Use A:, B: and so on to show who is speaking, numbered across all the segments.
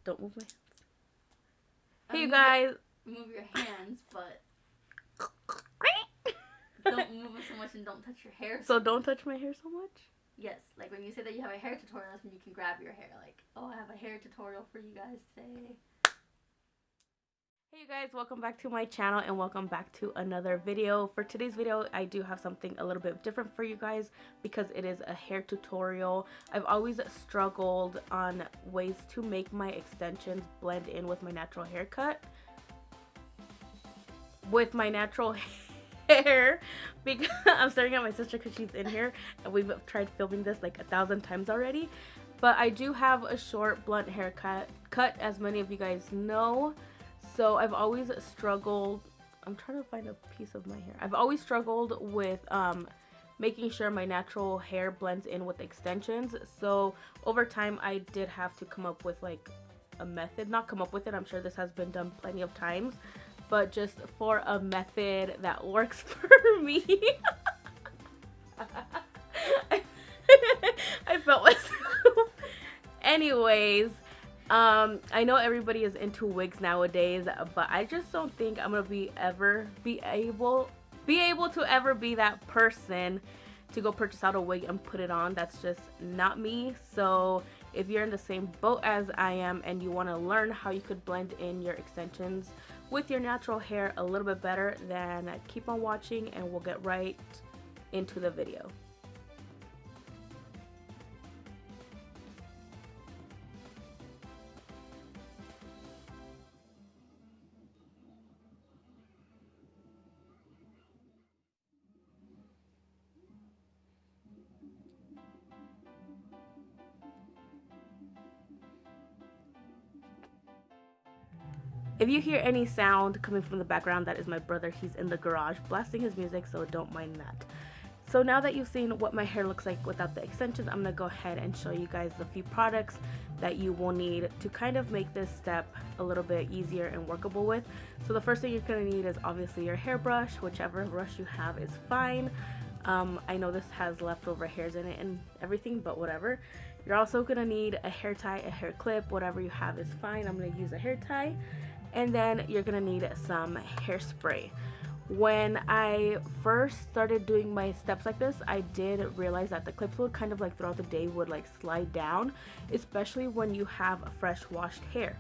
A: Don't move my hands. Hey, you guys.
B: Move your hands, but don't move it so much and don't touch your hair.
A: So don't touch my hair so much?
B: Yes, like when you say that you have a hair tutorial, that's when you can grab your hair. Like, oh, I have a hair tutorial for you guys today.
A: Hey you guys, welcome back to my channel and welcome back to another video. For today's video, I do have something a little bit different for you guys because it is a hair tutorial. I've always struggled on ways to make my extensions blend in with my natural haircut. With my natural hair, because I'm staring at my sister because she's in here and we've tried filming this like 1,000 times already. But I do have a short blunt haircut, as many of you guys know. So I've always struggled, I'm trying to find a piece of my hair. I've always struggled with making sure my natural hair blends in with extensions. So over time I did have to come up with like a method, not come up with it, I'm sure this has been done plenty of times, but just for a method that works for me. I felt myself. Anyways, I know everybody is into wigs nowadays, but I just don't think I'm gonna be able to ever be that person to go purchase out a wig and put it on. That's just not me. So if you're in the same boat as I am and you want to learn how you could blend in your extensions with your natural hair a little bit better, then keep on watching and we'll get right into the video. If you hear any sound coming from the background, that is my brother. He's in the garage blasting his music, so don't mind that. So now that you've seen what my hair looks like without the extensions, I'm going to go ahead and show you guys the few products that you will need to kind of make this step a little bit easier and workable with. So the first thing you're going to need is obviously your hairbrush. Whichever brush you have is fine. I know this has leftover hairs in it and everything, but whatever. You're also going to need a hair tie, a hair clip, whatever you have is fine. I'm going to use a hair tie. And then you're gonna need some hairspray. When I first started doing my steps like this, I did realize that the clips would kind of like throughout the day would like slide down, especially when you have fresh washed hair.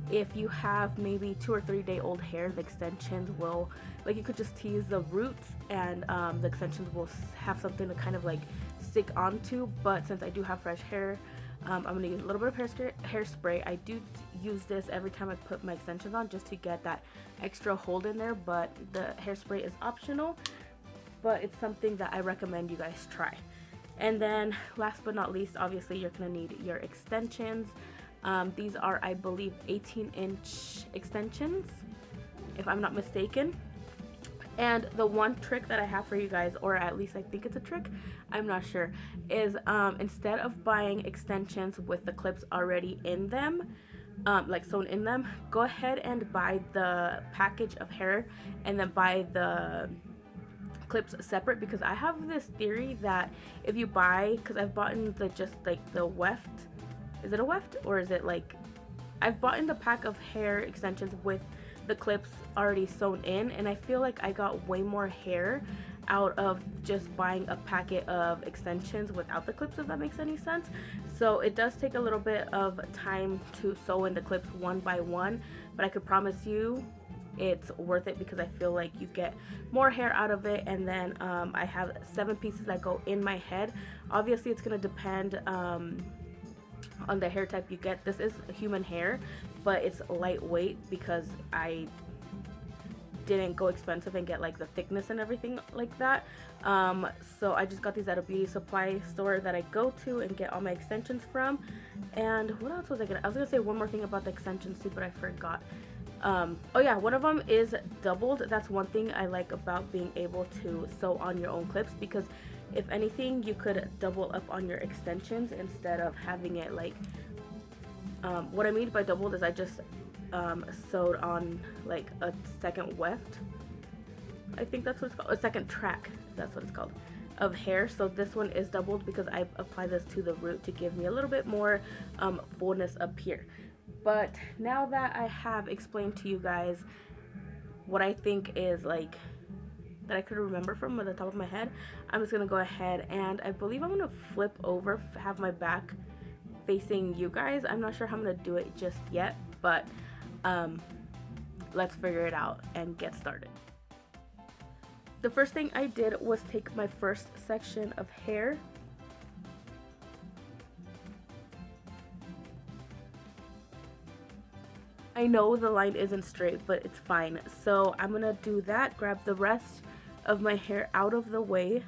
A: If you have maybe 2 or 3 day old hair, the extensions will, like, you could just tease the roots and the extensions will have something to kind of like stick onto. But since I do have fresh hair, I'm going to use a little bit of hairspray. I do use this every time I put my extensions on just to get that extra hold in there, but the hairspray is optional, but it's something that I recommend you guys try. And then last but not least, obviously you're going to need your extensions. These are, I believe, 18-inch extensions, if I'm not mistaken. And the one trick that I have for you guys, or at least I think it's a trick, I'm not sure, is instead of buying extensions with the clips already in them, like sewn in them, go ahead and buy the package of hair and then buy the clips separate. Because I have this theory that if you buy, because I've bought in the just like the weft, is it a weft or is it like, I've bought in the pack of hair extensions with the clips already sewn in, and I feel like I got way more hair out of just buying a packet of extensions without the clips, if that makes any sense. So it does take a little bit of time to sew in the clips one by one, but I could promise you it's worth it because I feel like you get more hair out of it. And then I have 7 pieces that go in my head. Obviously it's going to depend on the hair type you get. This is human hair, but it's lightweight because I didn't go expensive and get like the thickness and everything like that. So I just got these at a beauty supply store that I go to and get all my extensions from. And what else was I gonna say one more thing about the extensions too, but I forgot. Oh yeah, one of them is doubled. That's one thing I like about being able to sew on your own clips, because if anything you could double up on your extensions instead of having it like, what I mean by doubled is I just sewed on like a second weft, I think that's what it's called, a second track, that's what it's called, of hair. So this one is doubled because I apply this to the root to give me a little bit more fullness up here. But now that I have explained to you guys what I think is like that I could remember from the top of my head, I'm just gonna go ahead and I believe I'm gonna flip over, have my back facing you guys. I'm not sure how I'm gonna do it just yet, but let's figure it out and get started. The first thing I did was take my first section of hair I know the line isn't straight, but it's fine. So I'm gonna do that, grab the rest of my hair out of the way,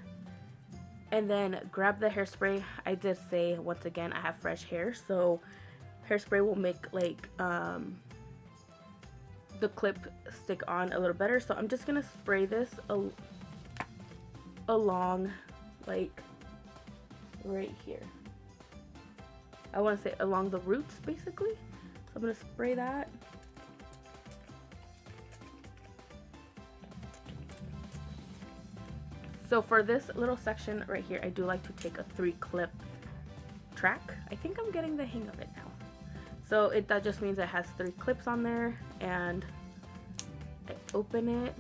A: and then grab the hairspray. I did say, once again, I have fresh hair, so hairspray will make like the clip stick on a little better. So I'm just gonna spray this along like right here. I want to say along the roots basically. So I'm gonna spray that. So for this little section right here, I do like to take a 3-clip track. I think I'm getting the hang of it now. So that just means it has 3 clips on there, and I open it.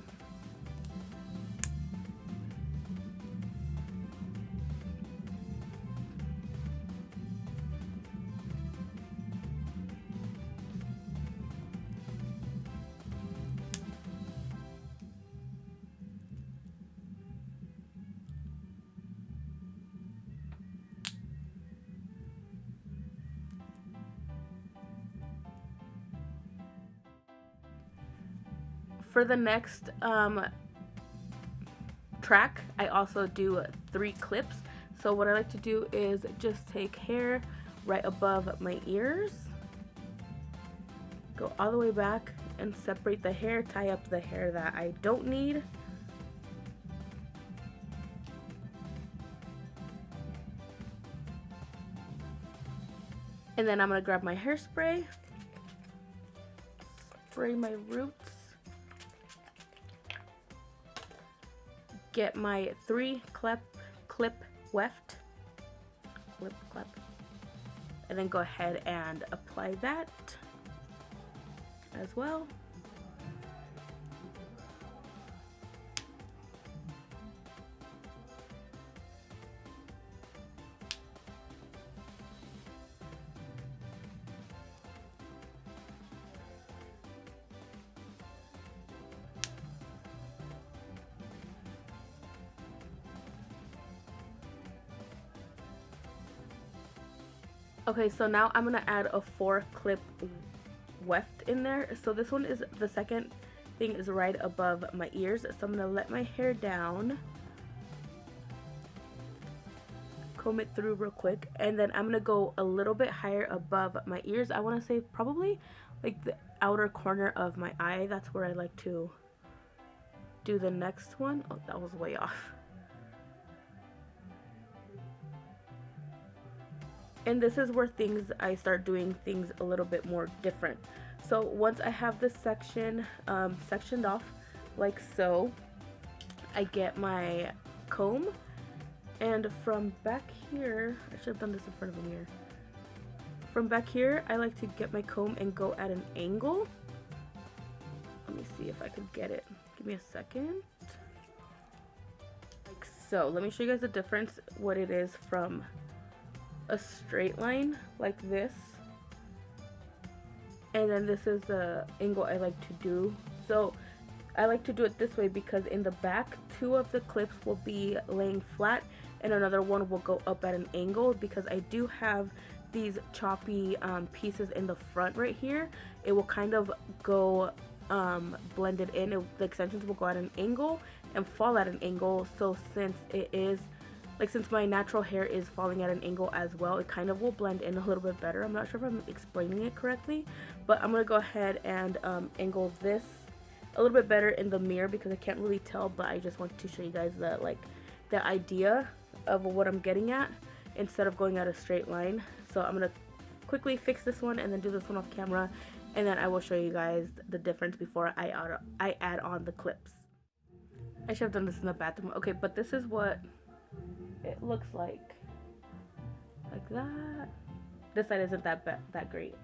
A: For the next track, I also do 3 clips. So what I like to do is just take hair right above my ears, go all the way back and separate the hair, tie up the hair that I don't need. And then I'm gonna grab my hairspray, spray my roots, get my 3-clip weft, clip, and then go ahead and apply that as well. Okay, so now I'm gonna add a 4-clip weft in there. So this one is the second thing is right above my ears. So I'm gonna let my hair down, comb it through real quick, and then I'm gonna go a little bit higher above my ears. I want to say probably like the outer corner of my eye. That's where I like to do the next one. Oh, that was way off. And this is where I start doing things a little bit more different. So once I have this section sectioned off like so, I get my comb, and from back here, I should have done this in front of the mirror. From back here, I like to get my comb and go at an angle. Let me see if I could get it. Give me a second. Like so. Let me show you guys the difference, what it is from a straight line like this, and then this is the angle I like to do. So I like to do it this way because in the back, 2 of the clips will be laying flat and another one will go up at an angle, because I do have these choppy pieces in the front right here. It will kind of go blended in. The extensions will go at an angle and fall at an angle. So since my natural hair is falling at an angle as well, it kind of will blend in a little bit better. I'm not sure if I'm explaining it correctly, but I'm gonna go ahead and angle this a little bit better in the mirror because I can't really tell, but I just want to show you guys the idea of what I'm getting at instead of going at a straight line. So I'm gonna quickly fix this one and then do this one off camera, and then I will show you guys the difference before I add on the clips. I should have done this in the bathroom. Okay, but this is what it looks like that. This side isn't that great.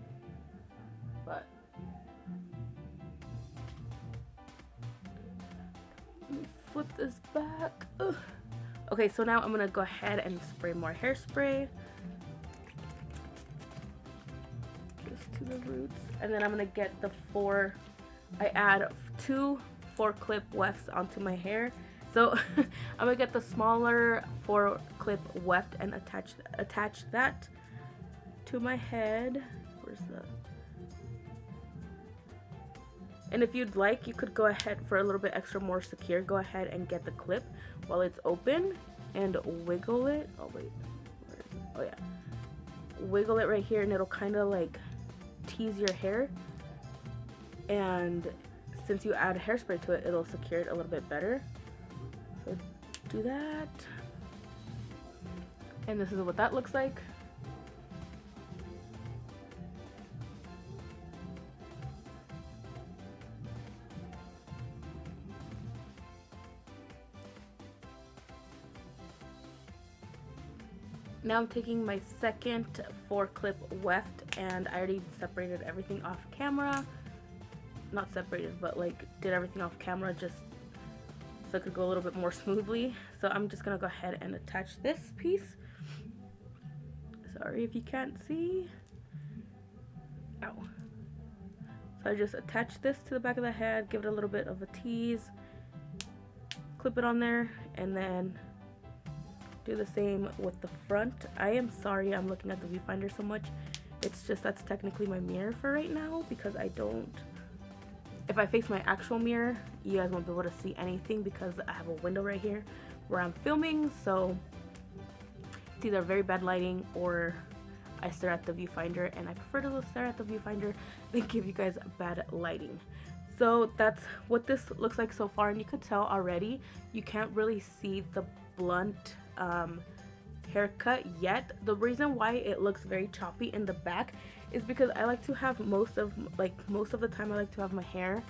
A: flip this back. Ugh. Okay, so now I'm gonna go ahead and spray more hairspray. Just to the roots. And then I'm gonna get the I add 2 4-clip wefts onto my hair. So I'm gonna get the smaller 4-clip weft and attach that to my head. Where's the... And if you'd like, you could go ahead for a little bit extra more secure, go ahead and get the clip while it's open and wiggle it. Oh wait, where is it? Oh yeah. Wiggle it right here and it'll kind of like tease your hair. And since you add hairspray to it, it'll secure it a little bit better. So do that. And this is what that looks like. Now I'm taking my second 4-clip weft, and I already separated everything off camera. Not separated, but like did everything off camera just so it could go a little bit more smoothly. So I'm just gonna go ahead and attach this piece. Sorry if you can't see. Ow. So I just attach this to the back of the head, give it a little bit of a tease, clip it on there, and then do the same with the front. I am sorry I'm looking at the viewfinder so much. It's just that's technically my mirror for right now, because I don't... If I face my actual mirror, you guys won't be able to see anything because I have a window right here where I'm filming, so it's either very bad lighting or I stare at the viewfinder, and I prefer to stare at the viewfinder than give you guys bad lighting. So that's what this looks like so far, and you could tell already you can't really see the blunt haircut yet. The reason why it looks very choppy in the back is because I like to have most of the time I like to have my hair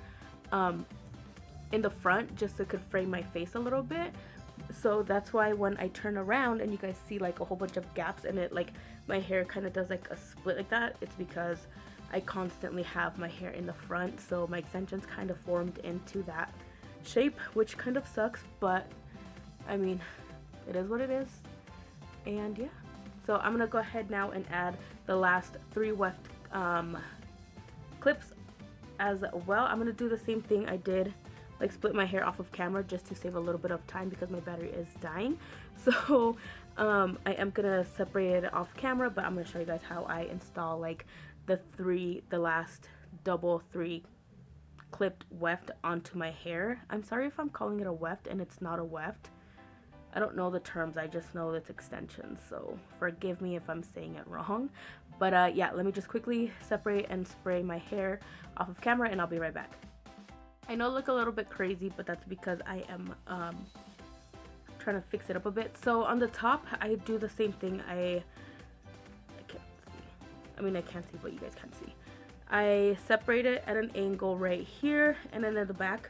A: in the front just so it could frame my face a little bit. So that's why when I turn around and you guys see like a whole bunch of gaps in it, like my hair kind of does like a split like that, it's because I constantly have my hair in the front, so my extensions kind of formed into that shape, which kind of sucks, but I mean, it is what it is. And yeah, so I'm gonna go ahead now and add the last 3 weft clips as well. I'm gonna do the same thing I did, like split my hair off of camera just to save a little bit of time because my battery is dying. So I am gonna separate it off camera, but I'm gonna show you guys how I install like the last double 3 clipped weft onto my hair. I'm sorry if I'm calling it a weft and it's not a weft. I don't know the terms, I just know it's extensions, so forgive me if I'm saying it wrong. But yeah, let me just quickly separate and spray my hair off of camera and I'll be right back. I know I look a little bit crazy, but that's because I am trying to fix it up a bit. So on the top, I do the same thing. I can't see. I mean, I can't see, but you guys can see. I separate it at an angle right here, and then at the back,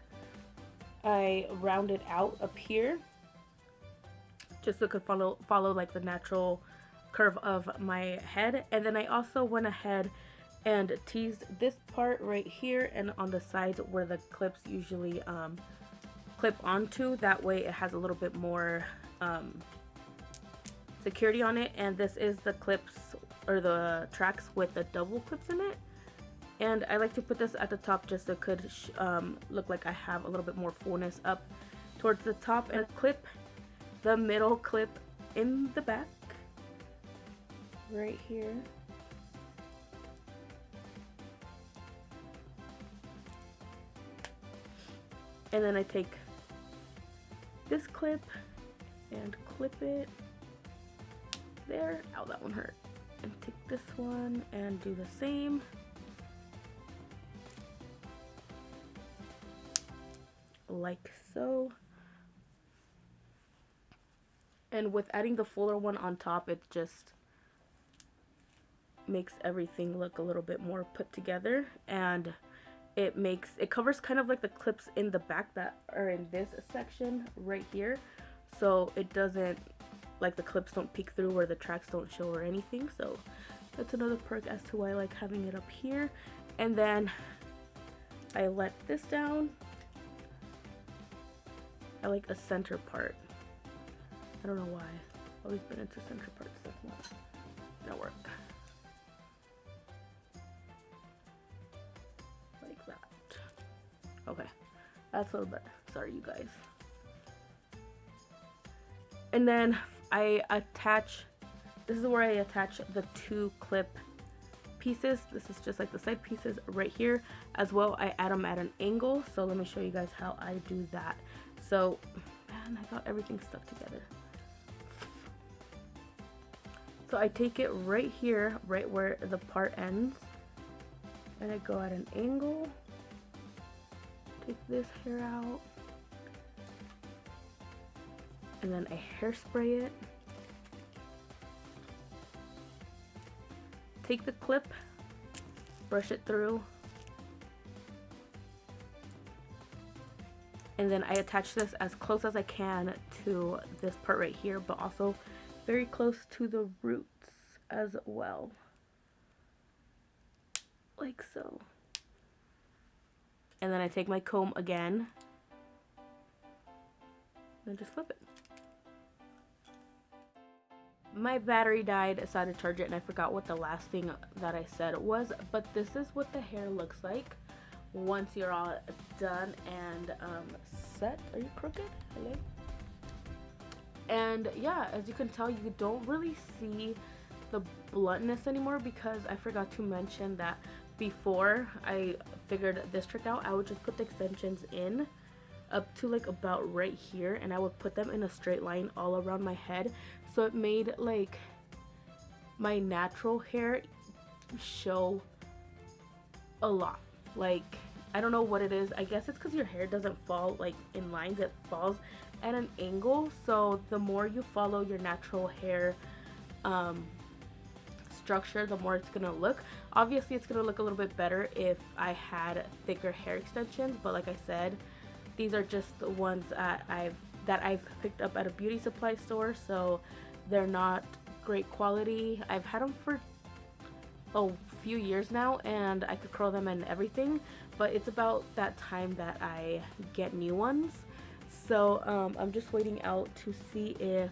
A: I round it out up here, just so it could follow like the natural curve of my head. And then I also went ahead and teased this part right here and on the sides where the clips usually clip onto. That way it has a little bit more security on it. And this is the clips or the tracks with the double clips in it. And I like to put this at the top just so it could look like I have a little bit more fullness up towards the top, and clip the middle clip in the back right here. And then I take this clip and clip it there. Ow, that one hurt. And take this one and do the same. Like so. And with adding the fuller one on top, it just makes everything look a little bit more put together, and it covers kind of like the clips in the back that are in this section right here, so it doesn't, like, the clips don't peek through or the tracks don't show or anything. So that's another perk as to why I like having it up here. And then I let this down I like a center part. I don't know why. I've always been into center parts. That's not gonna work. Like that. Okay, that's a little better. Sorry, you guys. And then I attach, this is where I attach the 2 clip pieces. This is just like the side pieces right here. As well, I add them at an angle. So let me show you guys how I do that. So, man, I thought everything stuck together. So I take it right here, right where the part ends. And I go at an angle. Take this hair out. And then I hairspray it. Take the clip, brush it through, and then I attach this as close as I can to this part right here, but also very close to the roots as well, like so. And then I take my comb again and just flip it. My battery died, so I had to charge it, and I forgot what the last thing that I said was, but this is what the hair looks like once you're all done and set. Are you crooked? Hello? And yeah, as you can tell, you don't really see the bluntness anymore, because I forgot to mention that before I figured this trick out, I would just put the extensions in up to like about right here, and I would put them in a straight line all around my head, so it made like my natural hair show a lot. Like, I don't know what it is. I guess it's because your hair doesn't fall like in lines, it falls at an angle. So the more you follow your natural hair structure, the more it's gonna look. Obviously it's gonna look a little bit better if I had thicker hair extensions, but like I said, these are just the ones that I've picked up at a beauty supply store, so they're not great quality. I've had them for a few years now, and I could curl them and everything, but it's about that time that I get new ones. So I'm just waiting out to see if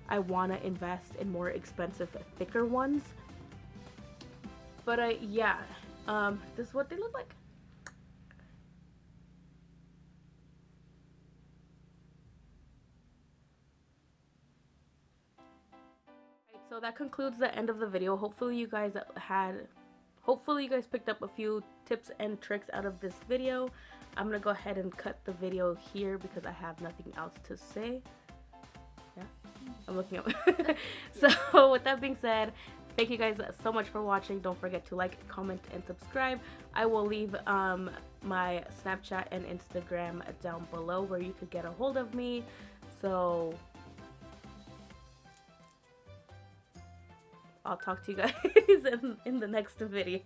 A: I want to invest in more expensive, thicker ones. But yeah, this is what they look like. So that concludes the end of the video. Hopefully you guys picked up a few tips and tricks out of this video. I'm gonna go ahead and cut the video here because I have nothing else to say. Yeah, I'm looking up. So with that being said, thank you guys so much for watching. Don't forget to like, comment, and subscribe. I will leave my Snapchat and Instagram down below where you could get a hold of me. So I'll talk to you guys in the next video.